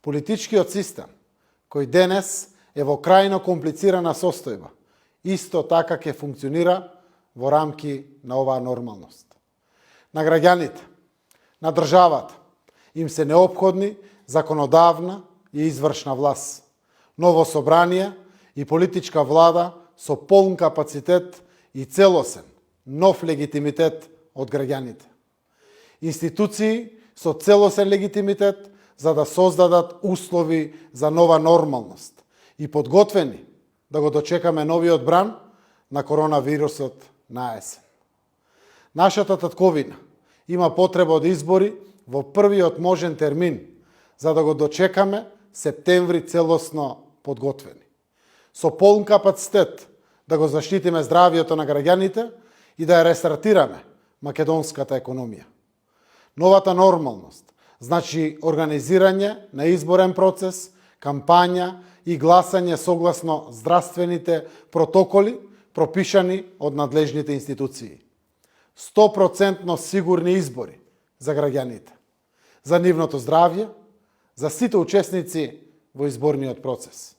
Политичкиот систем, кој денес е во крајно комплицирана состојба, исто така ќе функционира во рамки на оваа нормалност. На граѓаните, на државата, им се неопходни законодавна и извршна власт, ново собрание и политичка влада со полн капацитет и целосен, нов легитимитет од граѓаните. Институции со целосен легитимитет за да создадат услови за нова нормалност и подготвени да го дочекаме новиот бран на коронавирусот на есен. Нашата татковина има потреба од избори во првиот можен термин за да го дочекаме септември целосно подготвени. Со полн капацитет да го заштитиме здравието на граѓаните и да ја рестартираме македонската економија. Новата нормалност значи организирање на изборен процес, кампања и гласање согласно здравствените протоколи пропишани од надлежните институции. 100% сигурни избори за граѓаните, за нивното здравје, за сите учесници во изборниот процес.